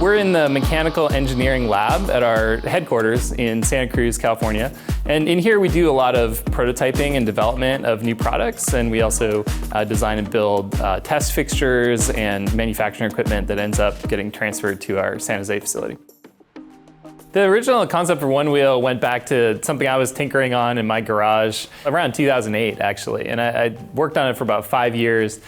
We're in the mechanical engineering lab at our headquarters in Santa Cruz, California. And in here we do a lot of prototyping and development of new products, and we also design and build test fixtures and manufacturing equipment that ends up getting transferred to our San Jose facility. The original concept for Onewheel went back to something I was tinkering on in my garage around 2008, actually. And I worked on it for about 5 years,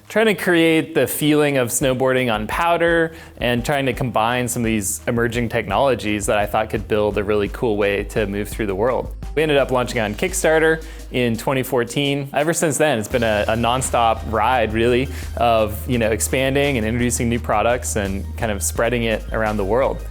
trying to create the feeling of snowboarding on powder and trying to combine some of these emerging technologies that I thought could build a really cool way to move through the world. We ended up launching on Kickstarter in 2014. Ever since then, it's been a nonstop ride, really, of expanding and introducing new products and kind of spreading it around the world.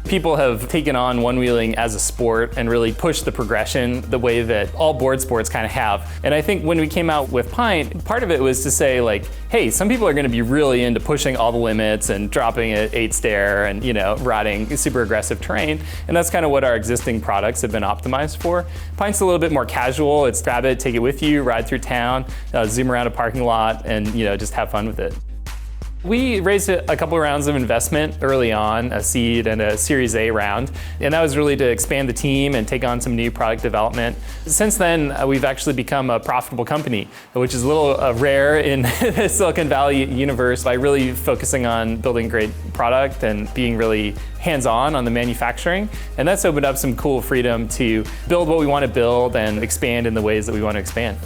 People have taken on one-wheeling as a sport and really pushed the progression the way that all board sports kind of have. And I think when we came out with Pint, part of it was to say like, hey, some people are going to be really into pushing all the limits and dropping at 8 stair and riding super aggressive terrain. And that's kind of what our existing products have been optimized for. Pint's a little bit more casual. It's grab it, take it with you, ride through town, zoom around a parking lot, and just have fun with it. We raised a couple of rounds of investment early on, a seed and a Series A round, and that was really to expand the team and take on some new product development. Since then, we've actually become a profitable company, which is a little rare in the Silicon Valley universe by really focusing on building great product and being really hands-on on the manufacturing. And that's opened up some cool freedom to build what we want to build and expand in the ways that we want to expand.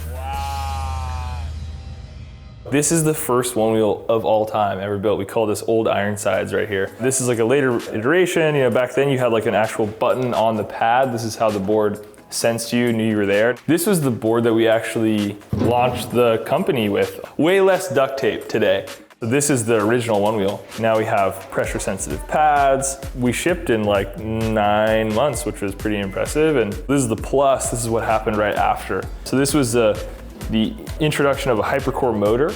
This is the first Onewheel of all time ever built. We call this Old Ironsides right here. This is like a later iteration. Back then you had like an actual button on the pad. This is how the board sensed you, knew you were there. This was the board that we actually launched the company with. Way less duct tape today. So this is the original Onewheel. Now we have pressure sensitive pads. We shipped in like 9 months, which was pretty impressive. And this is the plus, this is what happened right after. So this was the introduction of a hypercore motor.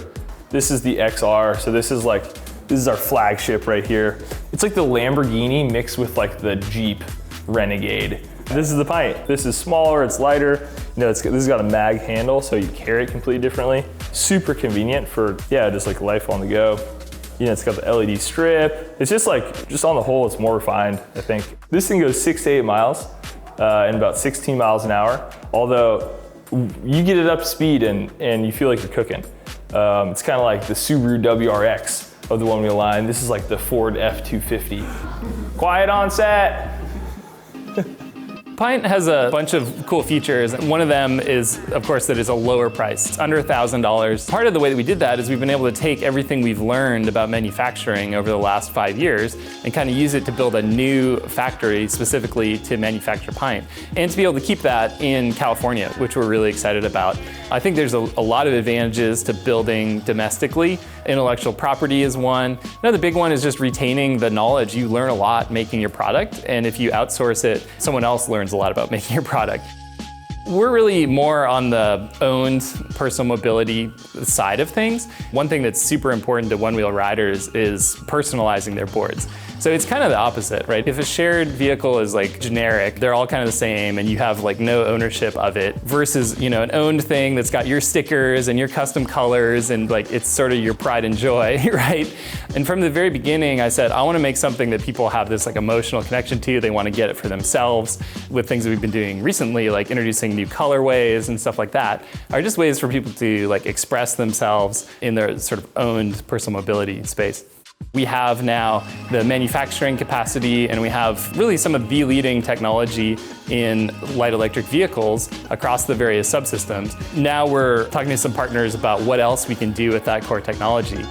This is the XR, so this is our flagship right here. It's like the Lamborghini mixed with like the Jeep Renegade. This is the Pint. This is smaller, it's lighter. This has got a mag handle, so you carry it completely differently. Super convenient for, just like life on the go. It's got the LED strip. It's just on the whole, it's more refined, I think. This thing goes 6 to 8 miles in about 16 miles an hour, although you get it up to speed and you feel like you're cooking. It's kind of like the Subaru WRX of the Onewheel line. This is like the Ford F-250. Quiet on set. Pint has a bunch of cool features. One of them is, of course, that it's a lower price. It's under $1,000. Part of the way that we did that is we've been able to take everything we've learned about manufacturing over the last 5 years and kind of use it to build a new factory specifically to manufacture Pint. And to be able to keep that in California, which we're really excited about. I think there's a lot of advantages to building domestically. Intellectual property is one. Another big one is just retaining the knowledge. You learn a lot making your product, and if you outsource it, someone else learns a lot about making your product. We're really more on the owned personal mobility side of things. One thing that's super important to one-wheel riders is personalizing their boards. So it's kind of the opposite, right? If a shared vehicle is like generic, they're all kind of the same and you have like no ownership of it versus, an owned thing that's got your stickers and your custom colors and like it's sort of your pride and joy, right? And from the very beginning, I said, I want to make something that people have this like emotional connection to. They want to get it for themselves. With things that we've been doing recently, like introducing new colorways and stuff like that, are just ways for people to like express themselves in their sort of owned personal mobility space. We have now the manufacturing capacity and we have really some of the leading technology in light electric vehicles across the various subsystems. Now we're talking to some partners about what else we can do with that core technology.